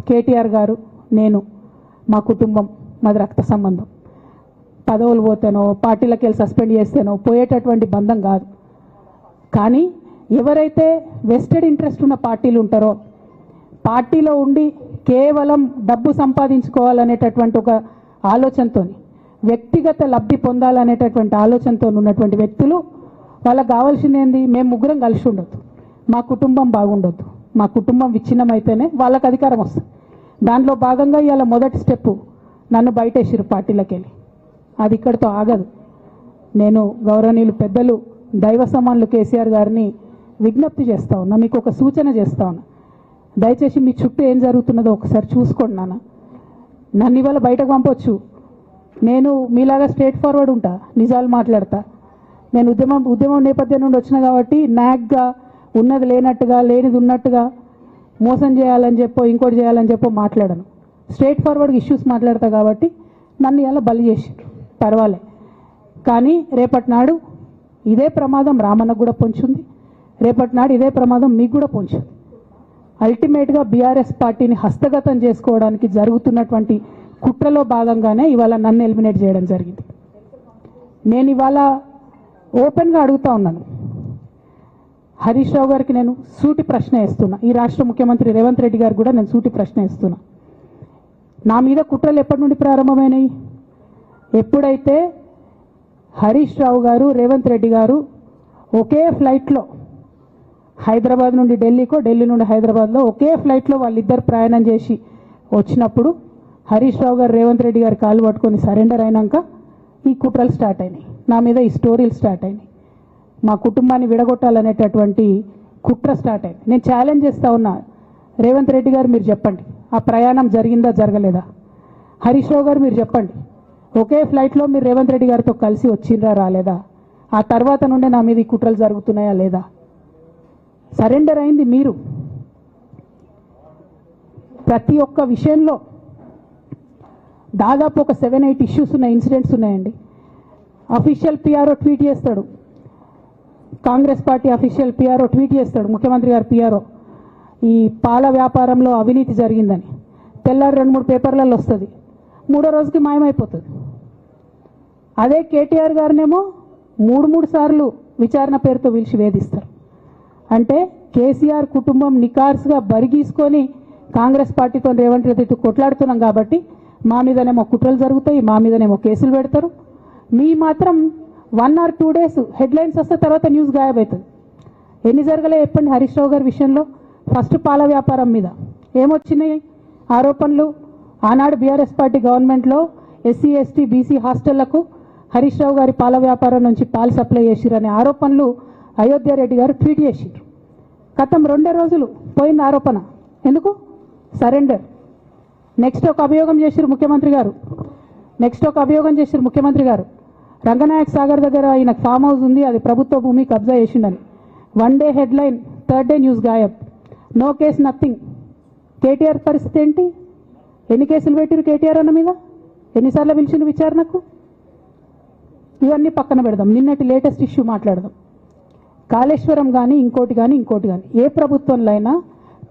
కేటీఆర్ గారు, నేను, మా కుటుంబం, మాది రక్త సంబంధం. పదవులు పోతేనో పార్టీలకు వెళ్ళి సస్పెండ్ చేస్తేనో పోయేటటువంటి బంధం కాదు. కానీ ఎవరైతే వెస్టెడ్ ఇంట్రెస్ట్ ఉన్న పార్టీలు ఉంటారో, పార్టీలో ఉండి కేవలం డబ్బు సంపాదించుకోవాలనేటటువంటి ఒక ఆలోచనతో, వ్యక్తిగత లబ్ధి పొందాలనేటటువంటి ఆలోచనతో ఉన్నటువంటి వ్యక్తులు, వాళ్ళకి కావాల్సింది ఏంది? మేము ముగ్గురం కలిసి ఉండొద్దు, మా కుటుంబం బాగుండొద్దు, మా కుటుంబం విచ్ఛిన్నమైతేనే వాళ్ళకి అధికారం వస్తుంది. దాంట్లో భాగంగా ఇవాళ మొదటి స్టెప్పు నన్ను బయటేసిరు పార్టీలకు వెళ్ళి. అది ఇక్కడితో ఆగదు. నేను గౌరవనీయులు పెద్దలు దైవ సమానులు కేసీఆర్ గారిని విజ్ఞప్తి చేస్తా ఉన్నా, మీకు ఒక సూచన చేస్తా ఉన్నా. దయచేసి మీ చుట్టూ ఏం జరుగుతున్నదో ఒకసారి చూసుకోండి నాన్న. నన్ను ఇవాళ బయటకు పంపొచ్చు, నేను మీలాగా స్ట్రేట్ ఫార్వర్డ్ ఉంటా, నిజాలు మాట్లాడతా. నేను ఉద్యమం నేపథ్యం నుండి వచ్చిన కాబట్టి నాగ్గా ఉన్నది లేనట్టుగా లేనిది ఉన్నట్టుగా మోసం చేయాలని చెప్పో ఇంకోటి చేయాలని చెప్పో మాట్లాడను. స్ట్రేట్ ఫార్వర్డ్గా ఇష్యూస్ మాట్లాడతా కాబట్టి నన్ను ఇలా బలి చేసారు, పర్వాలే. కానీ రేపటి నాడు ఇదే ప్రమాదం రామన్నకు కూడా పొంచుంది, రేపటి నాడు ఇదే ప్రమాదం మీకు కూడా పొంచుంది. అల్టిమేట్గా బీఆర్ఎస్ పార్టీని హస్తగతం చేసుకోవడానికి జరుగుతున్నటువంటి కుట్రలో భాగంగానే ఇవాళ నన్ను ఎలిమినేట్ చేయడం జరిగింది. నేను ఇవాళ ఓపెన్గా అడుగుతా ఉన్నాను, హరీష్ రావు గారికి నేను సూటి ప్రశ్న వేస్తున్నా, ఈ రాష్ట్ర ముఖ్యమంత్రి రేవంత్ రెడ్డి గారు కూడా నేను సూటి ప్రశ్న వేస్తున్నా. నా మీద కుట్రలు ఎప్పటి నుండి ప్రారంభమైనాయి? ఎప్పుడైతే హరీష్ రావు గారు, రేవంత్ రెడ్డి గారు ఒకే ఫ్లైట్లో హైదరాబాద్ నుండి ఢిల్లీకో, ఢిల్లీ నుండి హైదరాబాద్లో ఒకే ఫ్లైట్లో వాళ్ళిద్దరు ప్రయాణం చేసి వచ్చినప్పుడు హరీష్ రావు గారు రేవంత్ రెడ్డి గారు కాలు పట్టుకొని సరెండర్ అయినాక ఈ కుట్రలు స్టార్ట్ అయినాయి, నా మీద ఈ స్టోరీలు స్టార్ట్ అయినాయి, మా కుటుంబాన్ని విడగొట్టాలనేటటువంటి కుట్ర స్టార్ట్ అయింది. నేను ఛాలెంజ్ చేస్తా ఉన్నా, రేవంత్ రెడ్డి గారు మీరు చెప్పండి, ఆ ప్రయాణం జరిగిందా జరగలేదా? హరీష్ రావు గారు మీరు చెప్పండి, ఒకే ఫ్లైట్లో మీరు రేవంత్ రెడ్డి గారితో కలిసి వచ్చిండ్రా రాలేదా? ఆ తర్వాత నుండే నా మీద ఈ కుట్రలు జరుగుతున్నాయా లేదా? సరెండర్ అయింది మీరు. ప్రతి ఒక్క విషయంలో దాదాపు ఒక 7-8 ఇష్యూస్ ఉన్న ఇన్సిడెంట్స్ ఉన్నాయండి. అఫీషియల్ పిఆర్ఓ ట్వీట్ చేస్తాడు, Congress party official PRO tweet చేస్తాడు, ముఖ్యమంత్రి గారు పిఆర్ఓ, ఈ పాల వ్యాపారంలో అవినీతి జరిగిందని. తెల్లారి 2-3 పేపర్లలో వస్తుంది, 3వ రోజుకి మాయమైపోతుంది. అదే కేటీఆర్ గారినేమో 3 సార్లు విచారణ పేరుతో పిలిచి వేధిస్తారు. అంటే కేసీఆర్ కుటుంబం నికార్స్గా బరిగీసుకొని కాంగ్రెస్ పార్టీతో రేవంత్ రెడ్డితో కొట్లాడుతున్నాం కాబట్టి మా మీదనేమో కుట్రలు జరుగుతాయి, మా మీదనేమో కేసులు పెడతారు. మీ మాత్రం 1 or 2 days హెడ్లైన్స్ వస్తే తర్వాత న్యూస్ గాయబవుతుంది. ఎన్ని జరగలే చెప్పండి హరీష్ రావు గారి విషయంలో? ఫస్ట్ పాల వ్యాపారం మీద ఏమొచ్చినాయి ఆరోపణలు? ఆనాడు బీఆర్ఎస్ పార్టీ గవర్నమెంట్లో SC ST BC హాస్టళ్లకు Harish Rao గారి పాల వ్యాపారం నుంచి పాలు సప్లై చేసిరనే ఆరోపణలు అయోధ్య రెడ్డి గారు ట్వీట్ చేసిండ్రు. గతం 2 రోజులు పోయింది ఆరోపణ. ఎందుకు? సరెండర్. నెక్స్ట్ ఒక అభియోగం చేసిరు ముఖ్యమంత్రి గారు, రంగనాయక్ సాగర్ దగ్గర ఆయన ఫామ్ హౌస్ ఉంది, అది ప్రభుత్వ భూమి, కబ్జా చేసిండని. 1 day headline, 3rd day news గాయబ్, నో కేసు నథింగ్. కేటీఆర్ పరిస్థితి ఏంటి? ఎన్ని కేసులు పెట్టిరు కేటీఆర్ అన్న మీద? ఎన్నిసార్లు పిలిచిండు విచారణకు? ఇవన్నీ పక్కన పెడదాం, నిన్నటి లేటెస్ట్ ఇష్యూ మాట్లాడదాం. కాళేశ్వరం కానీ ఇంకోటి కానీ ఏ ప్రభుత్వంలో అయినా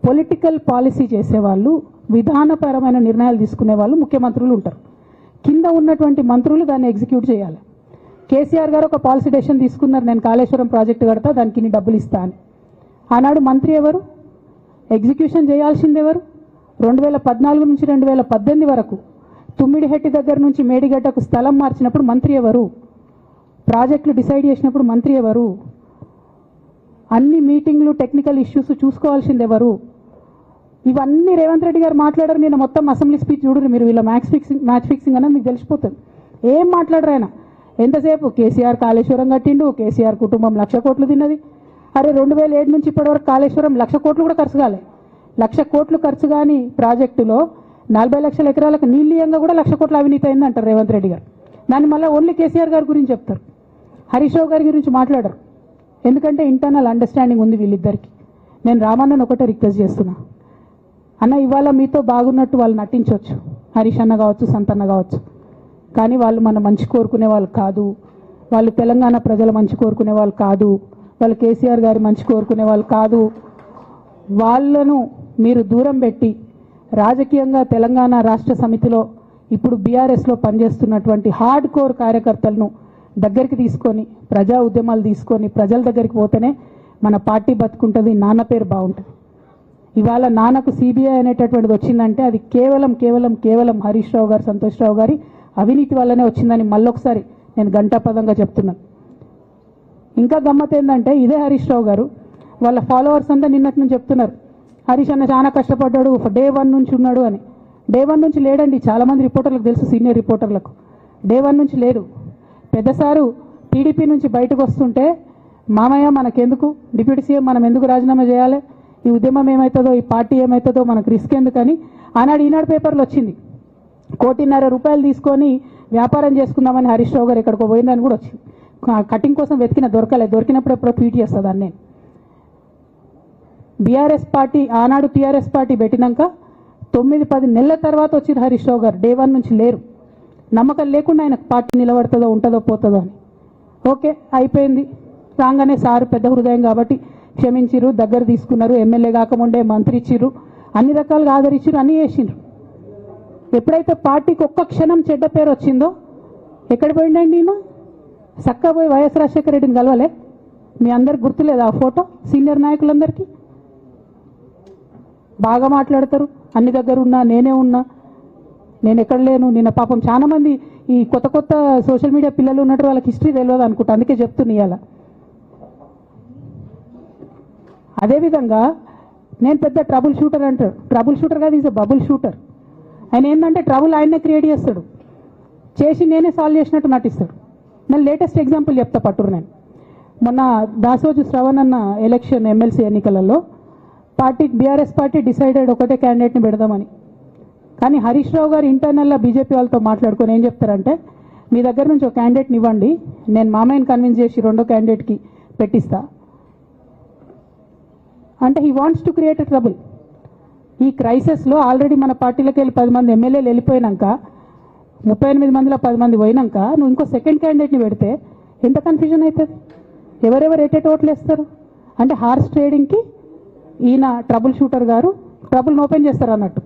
పొలిటికల్ పాలసీ చేసేవాళ్ళు, విధానపరమైన నిర్ణయాలు తీసుకునే వాళ్ళు ముఖ్యమంత్రులు ఉంటారు. కింద ఉన్నటువంటి మంత్రులు దాన్ని ఎగ్జిక్యూట్ చేయాలి. కేసీఆర్ గారు ఒక పాలసీ డెసిషన్ తీసుకున్నారు, నేను కాళేశ్వరం ప్రాజెక్టు కడతా, దానికి ఇన్ని డబ్బులు ఇస్తా అని. ఆనాడు మంత్రి ఎవరు? ఎగ్జిక్యూషన్ చేయాల్సింది ఎవరు? 2014 నుంచి 2018 వరకు తుమ్మిడిహెట్టి దగ్గర నుంచి మేడిగడ్డకు స్థలం మార్చినప్పుడు మంత్రి ఎవరు? ప్రాజెక్టులు డిసైడ్ చేసినప్పుడు మంత్రి ఎవరు? అన్ని మీటింగ్లు టెక్నికల్ ఇష్యూస్ చూసుకోవాల్సింది ఎవరు? ఇవన్నీ రేవంత్ రెడ్డి గారు మాట్లాడారు. నేను మొత్తం అసెంబ్లీ స్పీచ్ చూడరు మీరు, వీళ్ళ మ్యాచ్ ఫిక్సింగ్ అనేది మీకు తెలిసిపోతుంది. ఏం మాట్లాడరు ఆయన. ఎంతసేపు కేసీఆర్ కాళేశ్వరం కట్టిండు, కేసీఆర్ కుటుంబం 1,00,000 కోట్లు తిన్నది. అరే 2007 నుంచి ఇప్పటివరకు కాళేశ్వరం 1,00,000 కోట్లు కూడా ఖర్చు కాలే. 1,00,000 కోట్లు ఖర్చు కాని ప్రాజెక్టులో 40 లక్షల ఎకరాలకు నీళ్ళీయంగా కూడా 1,00,000 కోట్ల అవినీతి అయింది అంటారు రేవంత్ రెడ్డి గారు. దాన్ని మళ్ళీ ఓన్లీ కేసీఆర్ గారి గురించి చెప్తారు, హరీష్ రావు గారి గురించి మాట్లాడరు. ఎందుకంటే ఇంటర్నల్ అండర్స్టాండింగ్ ఉంది వీళ్ళిద్దరికి. నేను రామన్నను ఒకటే రిక్వెస్ట్ చేస్తున్నా, అన్న ఇవాళ మీతో బాగున్నట్టు వాళ్ళు నటించవచ్చు, హరీష్ అన్న కావచ్చు, సంతన్న కావచ్చు, కానీ వాళ్ళు మన మంచి కోరుకునే వాళ్ళు కాదు, వాళ్ళు తెలంగాణ ప్రజల మంచి కోరుకునే వాళ్ళు కాదు, వాళ్ళు కేసీఆర్ గారి మంచి కోరుకునే వాళ్ళు కాదు. వాళ్ళను మీరు దూరం పెట్టి రాజకీయంగా తెలంగాణ రాష్ట్ర సమితిలో ఇప్పుడు బీఆర్ఎస్లో పనిచేస్తున్నటువంటి హార్డ్ కోర్ కార్యకర్తలను దగ్గరికి తీసుకొని ప్రజా ఉద్యమాలు తీసుకొని ప్రజల దగ్గరికి పోతేనే మన పార్టీ బతుకుంటుంది, నాన్న పేరు బాగుంటుంది. ఇవాళ నాన్నకు సిబిఐ అనేటటువంటిది వచ్చిందంటే అది కేవలం హరీష్ రావు గారు, సంతోష్ రావు గారి అవినీతి వల్లనే వచ్చిందని మళ్ళొకసారి నేను ఘంటాపదంగా చెప్తున్నాను. ఇంకా గమ్మత్ ఏంటంటే ఇదే హరీష్ రావు గారు వాళ్ళ ఫాలోవర్స్ అంతా నిన్నటి నుంచి చెప్తున్నారు, హరీష్ అన్న చాలా కష్టపడ్డాడు, డే 1 నుంచి ఉన్నాడు అని. డే 1 నుంచి లేడండి. చాలామంది రిపోర్టర్లకు తెలుసు, సీనియర్ రిపోర్టర్లకు డే 1 నుంచి లేదు. పెద్దసారు టీడీపీ నుంచి బయటకు వస్తుంటే మామయ్య మనకెందుకు, డిప్యూటీ సీఎం మనం ఎందుకు రాజీనామా చేయాలి, ఈ ఉద్యమం ఏమవుతుందో, ఈ పార్టీ ఏమవుతుందో మనకు రిస్క్ ఎందుకని ఆనాడు ఈనాడు పేపర్లో వచ్చింది. 1.5 కోటి తీసుకొని వ్యాపారం చేసుకుందామని హరీష్ రావు గారు ఎక్కడికో పోయిందని కూడా వచ్చింది. కటింగ్ కోసం దొరికినప్పుడు ఎప్పుడో ట్వీట్ చేస్తుందని నేను. బీఆర్ఎస్ పార్టీ ఆనాడు టీఆర్ఎస్ పార్టీ పెట్టినాక 9-10 నెలల తర్వాత వచ్చిన హరీష్ రావు గారు డే 1 నుంచి లేరు. నమ్మకం లేకుండా ఆయన పార్టీ నిలబడుతుందో ఉంటుందో పోతుందో అని. ఓకే అయిపోయింది. రాగానే సారు పెద్ద హృదయం కాబట్టి క్షమించిరు, దగ్గర తీసుకున్నారు, ఎమ్మెల్యే కాకముందే మంత్రి ఇచ్చిర్రు, అన్ని రకాలుగా ఆదరించిరు, అన్నీ చేసిండ్రు. ఎప్పుడైతే పార్టీకి ఒక్క క్షణం చెడ్డ పేరు వచ్చిందో ఎక్కడ పోయిండండి ఈయన? చక్కా పోయి వైఎస్ రాజశేఖర రెడ్డిని కలవలే? మీ అందరికి గుర్తులేదు ఆ ఫోటో? సీనియర్ నాయకులందరికీ బాగా మాట్లాడతారు, అన్ని దగ్గర ఉన్నా, నేనే ఉన్నా, నేను ఎక్కడ లేను. నిన్న పాపం చాలా మంది ఈ కొత్త సోషల్ మీడియా పిల్లలు ఉన్నట్టు వాళ్ళకి హిస్టరీ తెలియదు అనుకుంటా, అందుకే చెప్తున్నా ఇవాళ. అదేవిధంగా నేను పెద్ద ట్రబుల్ షూటర్ అంటారు. ట్రబుల్ షూటర్ కాదు, ఈజ్ బబుల్ షూటర్. ఆయన ఏంటంటే ట్రబుల్ ఆయన్నే క్రియేట్ చేస్తాడు, చేసి నేనే సాల్వ్ చేసినట్టు నటిస్తాడు. నేను లేటెస్ట్ ఎగ్జాంపుల్ చెప్తా పట్టురు. నేను మొన్న దాసోజు శ్రవణ్ అన్న ఎలక్షన్ ఎమ్మెల్సీ ఎన్నికలలో బీఆర్ఎస్ పార్టీ డిసైడెడ్ ఒకటే క్యాండిడేట్ని పెడదామని. కానీ హరీష్ రావు గారు ఇంటర్నల్గా బీజేపీ వాళ్ళతో మాట్లాడుకొని ఏం చెప్తారంటే, మీ దగ్గర నుంచి ఒక క్యాండిడేట్ని ఇవ్వండి, నేను మామయ్యని కన్విన్స్ చేసి రెండో క్యాండిడేట్కి పెట్టిస్తా అంటే he wants to create a trouble. ఈ క్రైసిస్లో ఆల్రెడీ మన పార్టీలోకి వెళ్ళి 10 మంది ఎమ్మెల్యేలు వెళ్ళిపోయినాక 38 మందిలో 10 మంది పోయినాక నువ్వు ఇంకో సెకండ్ క్యాండిడేట్ని పెడితే ఎంత కన్ఫ్యూజన్ అవుతుంది? ఎవరెవరు ఓట్లు వేస్తారు? అంటే హార్స్ ట్రేడింగ్కి ఈయన ట్రబుల్ షూటర్ గారు ట్రబుల్ని ఓపెన్ చేస్తారు అన్నట్టు.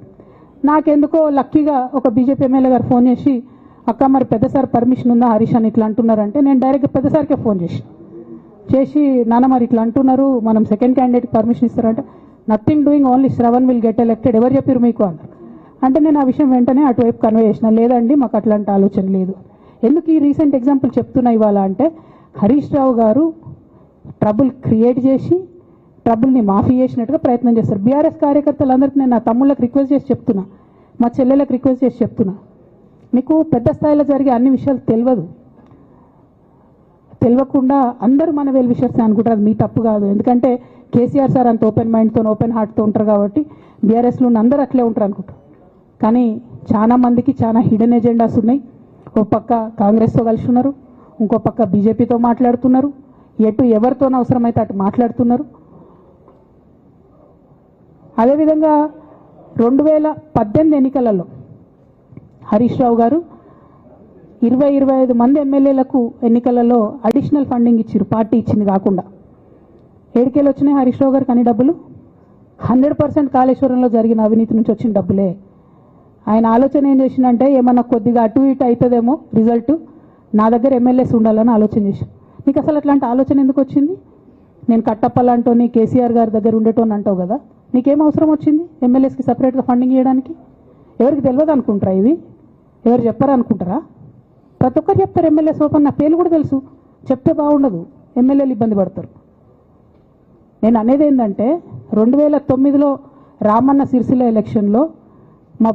నాకెందుకో లక్కీగా ఒక బీజేపీ ఎమ్మెల్యే గారు ఫోన్ చేసి, అక్క మరి పెద్దసారి పర్మిషన్ ఉందా హరీష్ అని ఇట్లా అంటున్నారంటే, నేను డైరెక్ట్గా పెద్దసారికే ఫోన్ చేసి నాన్న మరి ఇట్లా అంటున్నారు, మనం సెకండ్ క్యాండిడేట్కి పర్మిషన్ ఇస్తారంటే, nothing doing, only Shravan will get elected, ఎవరు చెప్పారు మీకు అన్నారు. అంటే నేను ఆ విషయం వెంటనే అటువైపు కన్వే చేసిన, లేదండి మాకు అట్లాంటి ఆలోచన లేదు. ఎందుకు ఈ రీసెంట్ ఎగ్జాంపుల్ చెప్తున్నా ఇవాళ అంటే, హరీష్ రావు గారు ట్రబుల్ క్రియేట్ చేసి ట్రబుల్ని మాఫీ చేసినట్టుగా ప్రయత్నం చేస్తారు. బీఆర్ఎస్ కార్యకర్తలందరికీ నేను నా తమ్ముళ్ళకి రిక్వెస్ట్ చేసి చెప్తున్నా, మా చెల్లెలకు రిక్వెస్ట్ చేసి చెప్తున్నా, మీకు పెద్ద స్థాయిలో జరిగే అన్ని విషయాలు తెలియకుండా అందరూ మన వెల్ విషయర్స్ అనుకుంటారు. అది మీ తప్పు కాదు, ఎందుకంటే కేసీఆర్ సార్ అంత ఓపెన్ మైండ్తో ఓపెన్ హార్ట్తో ఉంటారు కాబట్టి బీఆర్ఎస్లో ఉన్న అందరూ అట్లే ఉంటారు అనుకుంటారు. కానీ చాలా మందికి చాలా హిడెన్ ఎజెండాస్ ఉన్నాయి. ఒక పక్క కాంగ్రెస్తో కలిసి ఉన్నారు, ఇంకో పక్క బీజేపీతో మాట్లాడుతున్నారు, ఎవరితో అవసరమైతే అటు మాట్లాడుతున్నారు. అదేవిధంగా 2018 ఎన్నికలలో హరీష్ రావు గారు 20-25 మంది ఎమ్మెల్యేలకు ఎన్నికలలో అడిషనల్ ఫండింగ్ ఇచ్చారు, పార్టీ ఇచ్చింది కాకుండా. ఏడికేళ్ళు వచ్చినాయి హరీష్ రావు గారికి అన్ని డబ్బులు? 100% కాళేశ్వరంలో జరిగిన అవినీతి నుంచి వచ్చిన డబ్బులే. ఆయన ఆలోచన ఏం చేసిందంటే, ఏమన్నా కొద్దిగా అటు ఇటు అవుతుందేమో రిజల్ట్, నా దగ్గర ఎమ్మెల్యేస్ ఉండాలని ఆలోచన చేసి. నీకు అసలు అట్లాంటి ఆలోచన ఎందుకు వచ్చింది? నేను కట్టప్పలాంటోని కేసీఆర్ గారి దగ్గర ఉండేటోని అంటావు కదా, నీకేం అవసరం వచ్చింది ఎమ్మెల్యేస్కి సపరేట్గా ఫండింగ్ ఇవ్వడానికి? ఎవరికి తెలియదు అనుకుంటారా? ఇది ఎవరు చెప్పారు అనుకుంటారా? ప్రతి ఒక్కరు చెప్తారు ఎమ్మెల్యేస్ ఓపెన్, నా పేర్లు కూడా తెలుసు, చెప్తే బాగుండదు, ఎమ్మెల్యేలు ఇబ్బంది పడతారు. నేను అనేది ఏంటంటే, 2009లో రామన్న సిరిసిల్ల ఎలక్షన్లో మా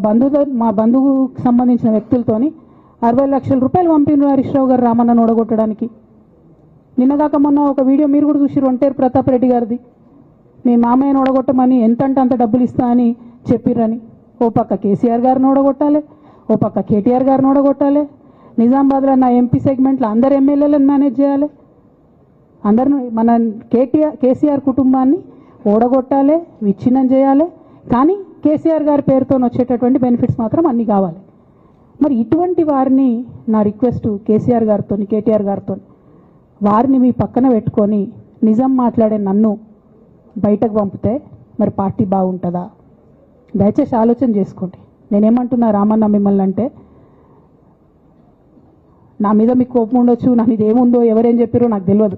బంధువుకు సంబంధించిన వ్యక్తులతోని 60 లక్షల రూపాయలు పంపిన హరీష్ రావు గారు రామన్నను ఓడగొట్టడానికి. నిన్నగాక మొన్న ఒక వీడియో మీరు కూడా చూసి, ఒంటేరు ప్రతాప్ రెడ్డి గారిది, మీ మామయ్యను ఓడగొట్టమని ఎంతంటే అంత డబ్బులు ఇస్తా అని చెప్పిర్రని. ఓ పక్క కేసీఆర్ గారిని ఓడగొట్టాలి, ఓ పక్క కేటీఆర్ గారిని ఓడగొట్టాలి, నిజామాబాద్లో నా ఎంపీ సెగ్మెంట్లో అందరు ఎమ్మెల్యేలను మేనేజ్ చేయాలి, అందరిని మన కేసీఆర్ కుటుంబాన్ని ఓడగొట్టాలి, విచ్ఛిన్నం చేయాలి. కానీ కేసీఆర్ గారి పేరుతో వచ్చేటటువంటి బెనిఫిట్స్ మాత్రం అన్నీ కావాలి. మరి ఇటువంటి వారిని నా రిక్వెస్ట్ కేసీఆర్ గారితో, కేటీఆర్ గారితో, వారిని మీ పక్కన పెట్టుకొని నిజం మాట్లాడే నన్ను బయటకు పంపితే మరి పార్టీ బాగుంటుందా? దయచేసి ఆలోచన చేసుకోండి. నేనేమంటున్నా రామన్న మిమ్మల్ని అంటే, నా మీద మీకు కోపం ఉండొచ్చు, నా మీద ఏముందో ఎవరేం చెప్పారో నాకు తెలియదు.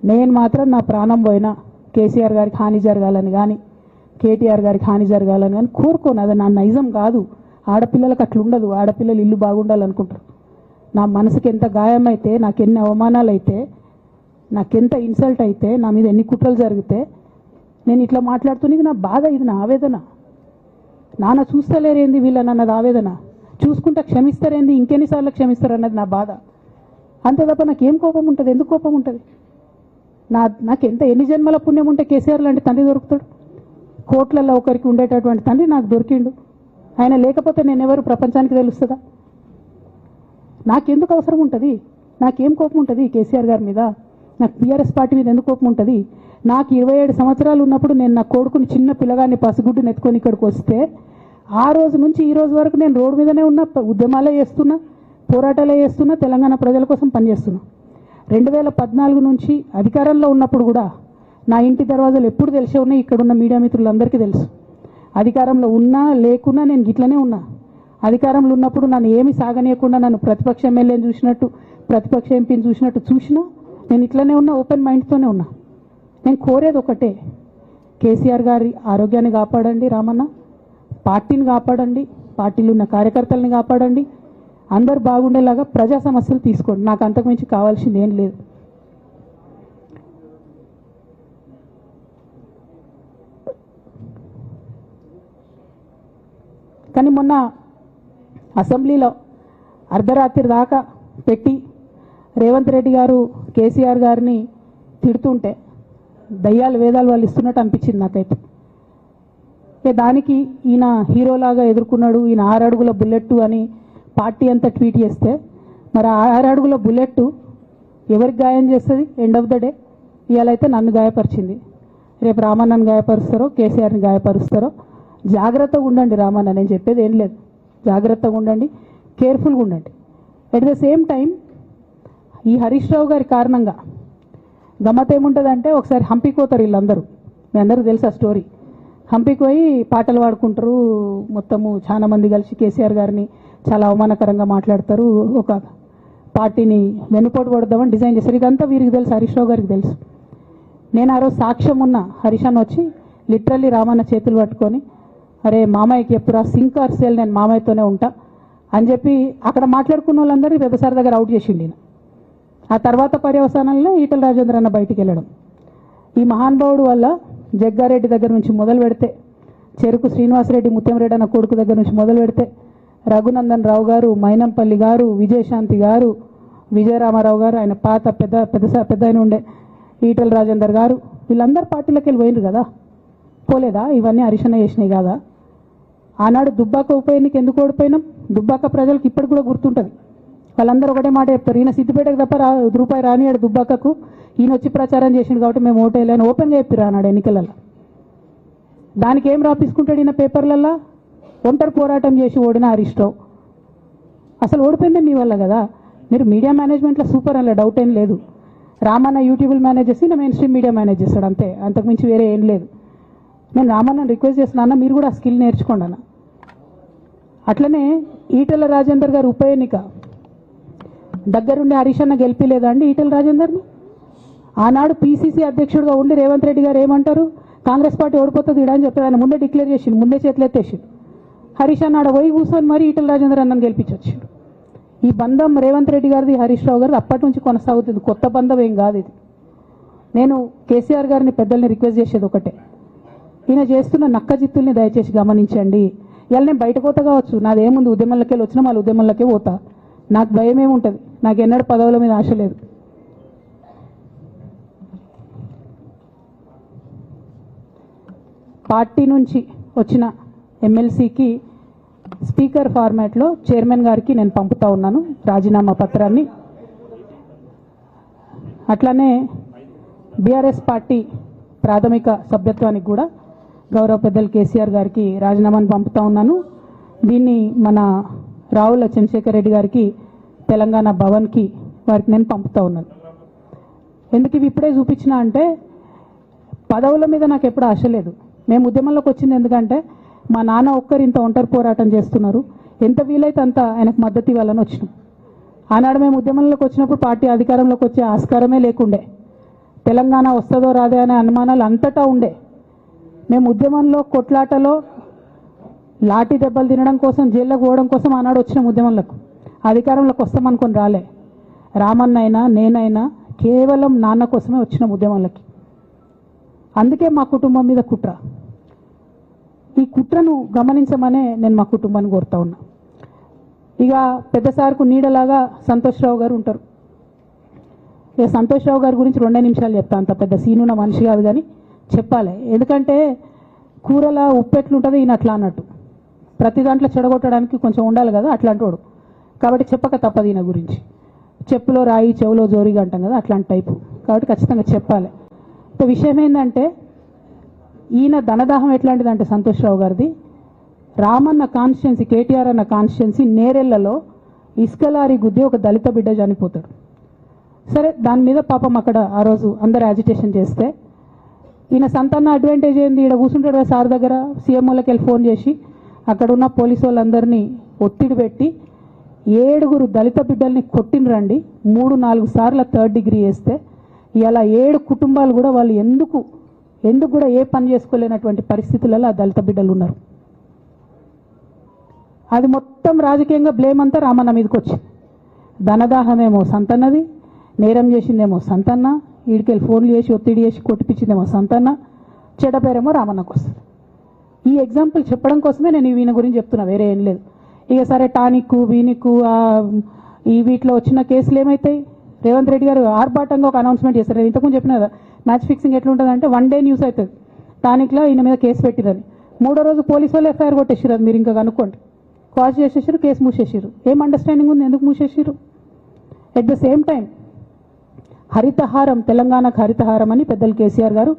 నేను మాత్రం నా ప్రాణం పోయినా కేసీఆర్ గారికి హాని జరగాలని కానీ కేటీఆర్ గారికి హాని జరగాలని కానీ కోరుకోను. అది నా నైజం కాదు. ఆడపిల్లలకు అట్లుండదు. ఆడపిల్లలు ఇల్లు బాగుండాలనుకుంటారు. నా మనసుకి ఎంత గాయమైతే, నాకు ఎన్ని అవమానాలు అయితే, నాకెంత ఇన్సల్ట్ అయితే, నా మీద ఎన్ని కుట్రలు జరిగితే నేను ఇట్లా మాట్లాడుతున్నది నా బాధ, ఇది నా ఆవేదన. నాన్న చూస్తలేరేంది వీళ్ళని అన్నది ఆవేదన, చూసుకుంటే క్షమిస్తారేంది ఇంకెన్నిసార్లు క్షమిస్తారు అన్నది నా బాధ. అంతే తప్ప నాకేం కోపం ఉంటుంది? ఎందుకు కోపం ఉంటుంది? నాకెంత ఎన్ని జన్మల పుణ్యం ఉంటే కేసీఆర్ లాంటి తండ్రి దొరుకుతాడు? కోట్లలో ఒకరికి ఉండేటటువంటి తండ్రి నాకు దొరికిండు. ఆయన లేకపోతే నేను ఎవరు ప్రపంచానికి తెలుస్తుందా? నాకెందుకు అవసరం ఉంటుంది? నాకేం కోపం ఉంటుంది కేసీఆర్ గారి మీద? నాకు టీఆర్ఎస్ పార్టీ మీద ఎందుకు కోపం ఉంటుంది? నాకు 27 సంవత్సరాలు ఉన్నప్పుడు నేను నా కొడుకుని చిన్న పిల్లగాన్ని పసిగుడ్డుని ఎత్తుకొని ఇక్కడికి వస్తే ఆ రోజు నుంచి ఈ రోజు వరకు నేను రోడ్డు మీదనే ఉన్నా, ఉద్యమాలే చేస్తున్నా, పోరాటాలే చేస్తున్నా, తెలంగాణ ప్రజల కోసం పనిచేస్తున్నా. 2014 నుంచి అధికారంలో ఉన్నప్పుడు కూడా నా ఇంటి దర్వాజాలు ఎప్పుడు తెలిసే ఉన్నాయి. ఇక్కడున్న మీడియా మిత్రులందరికీ తెలుసు. అధికారంలో ఉన్నా లేకున్నా నేను గిట్లనే ఉన్నా. అధికారంలో ఉన్నప్పుడు నన్ను ఏమి సాగనీయకుండా నన్ను ప్రతిపక్ష ఎమ్మెల్యేని చూసినట్టు, ప్రతిపక్ష ఎంపీని చూసినట్టు చూసినా నేను ఇట్లనే ఉన్నా, ఓపెన్ మైండ్తోనే ఉన్నా. నేను కోరేది ఒకటే, కేసీఆర్ గారి ఆరోగ్యాన్ని కాపాడండి రామన్న, పార్టీని కాపాడండి, పార్టీలో ఉన్న కార్యకర్తల్ని కాపాడండి, అందరు బాగుండేలాగా ప్రజా సమస్యలు తీసుకోండి. నాకు అంతకుమించి కావాల్సింది ఏం లేదు. కానీ మొన్న అసెంబ్లీలో అర్ధరాత్రి దాకా పెట్టి రేవంత్ రెడ్డి గారు కేసీఆర్ గారిని తిడుతుంటే దయ్యాలు వేదాలు వాళ్ళు ఇస్తున్నట్టు అనిపించింది నాకైతే. దానికి ఈయన హీరోలాగా ఎదుర్కొన్నాడు, ఈయన 6 అడుగుల బుల్లెట్ అని పార్టీ అంతా ట్వీట్ చేస్తే, మరి 6 అడుగుల బుల్లెట్ ఎవరికి గాయం చేస్తుంది? ఎండ్ ఆఫ్ ద డే ఇవాళైతే నన్ను గాయపరిచింది, రేపు రామన్నను గాయపరుస్తారో కేసీఆర్ని గాయపరుస్తారో. జాగ్రత్తగా ఉండండి రామన్న, నేను చెప్పేది ఏం లేదు. జాగ్రత్తగా ఉండండి, కేర్ఫుల్గా ఉండండి. ఎట్ ద సేమ్ టైం ఈ హరీష్ రావు గారి కారణంగా గమ్మత్ ఏముంటుందంటే, ఒకసారి హంపీకి పోతారు వీళ్ళందరూ, మీ అందరికీ తెలుసు ఆ స్టోరీ. హంపీకి పోయి పాటలు పాడుకుంటారు, మొత్తము చాలా మంది కలిసి కేసీఆర్ గారిని చాలా అవమానకరంగా మాట్లాడతారు, ఒక పార్టీని వెనుపోటు పడదామని డిజైన్ చేస్తారు. ఇదంతా వీరికి తెలుసు, హరీష్ రావు గారికి తెలుసు. నేను ఆ రోజు సాక్ష్యం ఉన్న హరీష్ అన్న వచ్చి లిటరల్లీ రామన్న చేతులు పట్టుకొని, అరే మామయ్యకి చెప్పురా, సింక్ ఆర్ సేల్, నేను మామయ్యతోనే ఉంటా అని చెప్పి అక్కడ మాట్లాడుకున్న వాళ్ళందరినీ వెబసార్ దగ్గర అవుట్ చేసిండి. ఆ తర్వాత పర్యవసానంలో ఈటల రాజేంద్ర అన్న బయటికి వెళ్ళడం. ఈ మహానుభావుడు వల్ల జగ్గారెడ్డి దగ్గర నుంచి మొదలు పెడితే, చెరుకు శ్రీనివాసరెడ్డి ముత్యంరెడ్డి అన్న కొడుకు దగ్గర నుంచి మొదలు పెడితే, రఘునందన్ రావు గారు, మైనంపల్లి గారు, విజయశాంతి గారు, విజయరామారావు గారు, ఆయన పాత పెద్ద ఆయన ఉండే ఈటల రాజేందర్ గారు, వీళ్ళందరూ పార్టీలోకి వెళ్ళి పోయినారు కదా, పోలేదా? ఇవన్నీ హరిశన్న చేసినాయి కాదా? ఆనాడు దుబ్బాక ఉప ఎన్నిక ఎందుకు ఓడిపోయినాం? దుబ్బాక ప్రజలకు ఇప్పటికి కూడా గుర్తుంటుంది. వాళ్ళందరూ ఒకటే మాట చెప్తారు, ఈయన సిద్దిపేటకు తప్ప రూపాయి రానియాడు దుబ్బాకకు, ఈయన వచ్చి ప్రచారం చేసిండు కాబట్టి మేము ఓటేయాలని ఓపెన్గా చెప్పారు ఆనాడు ఎన్నికలలో. దానికి ఏం రాపించుకుంటాడు ఈయన పేపర్లల్లో? ఒంటరి పోరాటం చేసి ఓడిన హరీష్ రావు. అసలు ఓడిపోయింది మీ వల్ల కదా. మీరు మీడియా మేనేజ్మెంట్లో సూపర్, అలా డౌట్ ఏం లేదు. రామన్న యూట్యూబ్లు మేనేజ్ చేసి నా మెయిన్ స్ట్రీమ్ మీడియా మేనేజ్ చేస్తాడు, అంతే, అంతకుమించి వేరే ఏం లేదు. నేను రామన్నని రిక్వెస్ట్ చేస్తున్నా, మీరు కూడా ఆ స్కిల్ నేర్చుకోండి అన్న. అట్లనే ఈటల రాజేందర్ గారు ఉప ఎన్నిక దగ్గరుండి హరీష్ అన్న గెలిపిలేదా అండి ఈటల రాజేందర్ని? ఆనాడు పీసీసీ అధ్యక్షుడిగా ఉండి రేవంత్ రెడ్డి గారు ఏమంటారు, కాంగ్రెస్ పార్టీ ఓడిపోతుంది ఇడా అని చెప్పి ఆయన ముందే డిక్లేర్ చేసిండు, ముందే చేతులు ఎత్తేసిండు. హరీష్ అన్న ఆడ పోయి కూర్చొని మరి ఈటల రాజేందర్ అన్నని గెలిపించొచ్చిండు. ఈ బంధం రేవంత్ రెడ్డి గారిది హరీష్ రావు గారిది అప్పటి నుంచి కొనసాగుతుంది, కొత్త బంధం ఏం కాదు ఇది. నేను కేసీఆర్ గారిని పెద్దల్ని రిక్వెస్ట్ చేసేది ఒకటే, ఈయన చేస్తున్న నక్కజిత్తుల్ని దయచేసి గమనించండి. ఇవాళ నేను బయట పోతా కావచ్చు, నాదేముంది, ఉద్యమంలోకి వెళ్ళి వచ్చినా మళ్ళీ ఉద్యమంలోకే పోతా, నాకు భయం ఏముంటుంది, నాకు ఎన్నడూ పదవుల మీద ఆశ లేదు. పార్టీ నుంచి వచ్చిన ఎమ్మెల్సీకి స్పీకర్ ఫార్మాట్లో చైర్మన్ గారికి నేను పంపుతా ఉన్నాను రాజీనామా పత్రాన్ని. అట్లానే బీఆర్ఎస్ పార్టీ ప్రాథమిక సభ్యత్వానికి కూడా గౌరవ పెద్దలు కేసీఆర్ గారికి రాజీనామాను పంపుతా ఉన్నాను. దీన్ని మన రావుల చంద్రశేఖర్ రెడ్డి గారికి తెలంగాణ భవన్కి వారికి నేను పంపుతా ఉన్నాను. ఎందుకు ఇవి ఇప్పుడే చూపించిన అంటే, పదవుల మీద నాకు ఎప్పుడు ఆశ లేదు. మేము ఉద్యమంలోకి వచ్చింది ఎందుకంటే మా నాన్న ఒక్కరు ఇంత ఒంటరి పోరాటం చేస్తున్నారు, ఎంత వీలైతే అంత ఆయనకు మద్దతు ఇవ్వాలని వచ్చినాం. ఆనాడు మేము ఉద్యమంలోకి వచ్చినప్పుడు పార్టీ అధికారంలోకి వచ్చే ఆస్కారమే లేకుండే, తెలంగాణ వస్తుందో రాదే అనే అనుమానాలు అంతటా ఉండే. మేము ఉద్యమంలో కొట్లాటలో లాఠీ దెబ్బలు తినడం కోసం, జైల్లోకి పోవడం కోసం ఆనాడు వచ్చిన ఉద్యమంలోకి, అధికారంలోకి వస్తామనుకొని రాలే. రామన్నైనా నేనైనా కేవలం నాన్న కోసమే వచ్చిన ఉద్యమంలోకి. అందుకే మా కుటుంబం మీద కుట్ర. ఈ కుట్రను గమనించమనే నేను మా కుటుంబాన్ని కోరుతా ఉన్నా. ఇక పెద్ద సార్కు నీడలాగా సంతోష్రావు గారు ఉంటారు. ఇక సంతోష్రావు గారి గురించి 2 నిమిషాలు చెప్తా, అంత పెద్ద సీనున్న మనిషి కాదు కానీ చెప్పాలి. ఎందుకంటే కూరల ఉప్పు ఎట్లుంటుంది ఈయన అట్లా అన్నట్టు, ప్రతి దాంట్లో చెడగొట్టడానికి కొంచెం ఉండాలి కదా, అట్లాంటి వాడు. కాబట్టి చెప్పక తప్పదు ఈయన గురించి. చెప్పులో రాయి చెవులో జోరిగా అంటాం కదా, అట్లాంటి టైపు. కాబట్టి ఖచ్చితంగా చెప్పాలి. విషయం ఏంటంటే ఈయన ధనదాహం ఎట్లాంటిదంటే సంతోష్రావు గారిది, రామన్న కాన్స్టిట్యున్సీ, కేటీఆర్ అన్న కాన్స్టిట్యున్సీ నేరెళ్లలో ఇసుకలారి గుద్ది ఒక దళిత బిడ్డ చనిపోతాడు. సరే, దాని మీద పాపం అక్కడ ఆ రోజు అందరు యాజిటేషన్ చేస్తే ఈయన సంతాన అడ్వాంటేజ్ ఏంది, ఇక్కడ కూర్చుంటాడు కదా సార్ దగ్గర, సీఎంఓలకి వెళ్ళి ఫోన్ చేసి అక్కడ ఉన్న పోలీసు వాళ్ళందరినీ ఒత్తిడి పెట్టి 7 దళిత బిడ్డల్ని కొట్టినరండి. 3-4 సార్లు 3rd డిగ్రీ వేస్తే ఇలా 7 కుటుంబాలు కూడా వాళ్ళు ఎందుకు కూడా ఏ పని చేసుకోలేనటువంటి పరిస్థితులలో ఆ దళిత బిడ్డలు ఉన్నారు. అది మొత్తం రాజకీయంగా బ్లేమ్ అంతా రామన్న మీదకి వచ్చింది. ధనదాహమేమో సంతన్నది, నేరం చేసిందేమో సంతన్న, వీడికెళ్ళి ఫోన్లు చేసి ఒత్తిడి చేసి కొట్టిపించిందేమో సంతన్న, చెడ్డ పేరేమో రామన్నకు వస్తుంది. ఈ ఎగ్జాంపుల్ చెప్పడం కోసమే నేను ఈయన గురించి చెప్తున్నా, వేరే ఏం లేదు. ఇక సరే, టానిక్కు వీనిక్కు ఈ వీటిలో వచ్చిన కేసులు ఏమవుతాయి? రేవంత్ రెడ్డి గారు ఆర్భాటంగా ఒక అనౌన్స్మెంట్ చేస్తారు. నేను ఇంతకుముందు చెప్పిన కదా, మ్యాచ్ ఫిక్సింగ్ ఎట్లుంటుందంటే 1 డే న్యూస్ అవుతుంది, టానిక్లో ఈయన మీద కేసు పెట్టిరని. 3వ రోజు పోలీసు వాళ్ళు ఎఫ్ఐఆర్ కొట్టేసారు. అది మీరు ఇంకా కనుక్కోండి. కాజ్ చేసేసారు, కేసు మూసేసారు. ఏం అండర్స్టాండింగ్ ఉంది, ఎందుకు మూసేసారు? At the same time Harithaharam, తెలంగాణకు హరితహారం అని పెద్దలు కేసీఆర్ గారు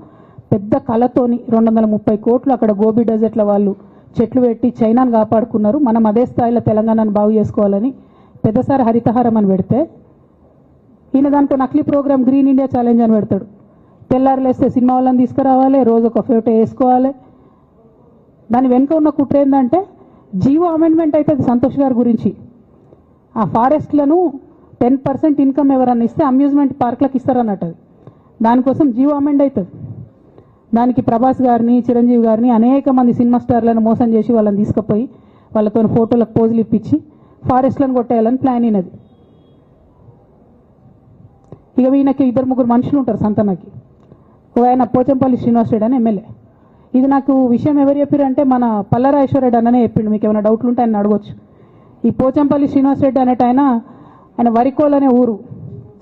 పెద్ద కళతోని 230 కోట్లు అక్కడ గోబీ డెజర్ట్ల వాళ్ళు చెట్లు పెట్టి చైనాను కాపాడుకున్నారు. మనం అదే స్థాయిలో తెలంగాణను బాగు చేసుకోవాలని పెద్దసారి హరితహారం అని పెడితే ఈయన దాంట్లో నకిలీ ప్రోగ్రామ్ గ్రీన్ ఇండియా ఛాలెంజ్ అని పెడతాడు. తెల్లారులేస్తే సినిమా వాళ్ళని తీసుకురావాలి, రోజు ఒక ఫోటో వేసుకోవాలి. దాని వెనుక ఉన్న కుట్ర ఏంటంటే జీవో అమెండ్మెంట్ అవుతుంది సంతోష్ గారి గురించి. ఆ ఫారెస్ట్లను 10% ఇన్కమ్ ఎవరన్నా ఇస్తే అమ్యూజ్మెంట్ పార్క్లకు ఇస్తారన్నట్టు. దానికోసం జీవో అమెండ్ అవుతుంది. దానికి ప్రభాస్ గారిని, చిరంజీవి గారిని, అనేక మంది సినిమా స్టార్లను మోసం చేసి వాళ్ళని తీసుకుపోయి వాళ్ళతో ఫోటోలకు పోజులు ఇప్పించి ఫారెస్ట్లను కొట్టేయాలని ప్లాన్ అయినది. ఇక ఈయనకి 2-3 మనుషులు ఉంటారు సంతనకి. ఆయన పోచంపల్లి శ్రీనివాస్ రెడ్డి అని ఎమ్మెల్యే. ఇది నాకు విషయం ఎవరు చెప్పారంటే మన పల్లరాజేశ్వర రెడ్డి అన్ననే చెప్పిండు. మీకు ఏమైనా డౌట్లు ఉంటే ఆయన అడగొచ్చు. ఈ పోచంపల్లి శ్రీనివాస్ రెడ్డి అనేట ఆయన వరికోల్ అనే ఊరు,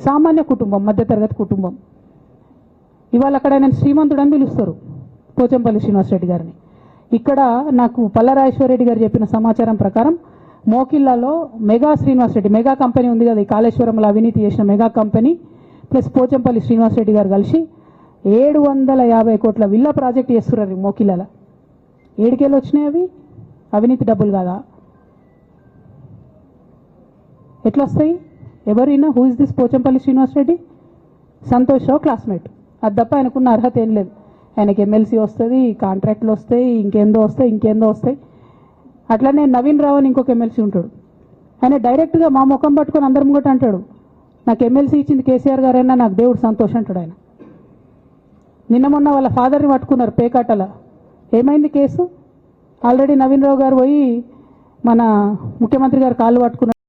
సామాన్య కుటుంబం, మధ్యతరగతి కుటుంబం. ఇవాళ అక్కడ ఆయన శ్రీమంతుడు అని పిలుస్తారు పోచంపల్లి శ్రీనివాస్ రెడ్డి గారిని. ఇక్కడ నాకు పల్లరాజేశ్వర రెడ్డి గారు చెప్పిన సమాచారం ప్రకారం మోకిల్లాలో మెగా శ్రీనివాస్ రెడ్డి, మెగా కంపెనీ ఉంది కదా, ఈ కాళేశ్వరంలో అవినీతి చేసిన మెగా కంపెనీ ప్లస్ పోచంపల్లి శ్రీనివాస్ రెడ్డి గారు కలిసి 750 కోట్ల విల్లా ప్రాజెక్ట్ చేస్తున్నారు మోకిల్లాలో. ఏడుకేళ్ళు వచ్చినాయి అవి, అవినీతి డబ్బులు కాదా? ఎట్లా వస్తాయి? ఎవరైనా who is this Pochampalli Srinivas Reddy? Santosh Rao classmate. అది తప్ప ఆయనకున్న అర్హత ఏం లేదు. ఆయనకి ఎమ్మెల్సీ వస్తుంది, కాంట్రాక్ట్లు వస్తాయి, ఇంకేందో వస్తాయి. అట్లనే నవీన్ రావు అని ఇంకొక ఎమ్మెల్సీ ఉంటాడు. ఆయన డైరెక్ట్గా మా ముఖం పట్టుకొని అందరం కూడా అంటాడు, నాకు ఎమ్మెల్సీ ఇచ్చింది కేసీఆర్ గారైనా నాకు దేవుడు సంతోషం అంటాడు ఆయన. నిన్న మొన్న వాళ్ళ ఫాదర్ని పట్టుకున్నారు పేకాటల. ఏమైంది కేసు? ఆల్రెడీ నవీన్ రావు గారు పోయి మన ముఖ్యమంత్రి గారు కాళ్ళు పట్టుకున్నారు.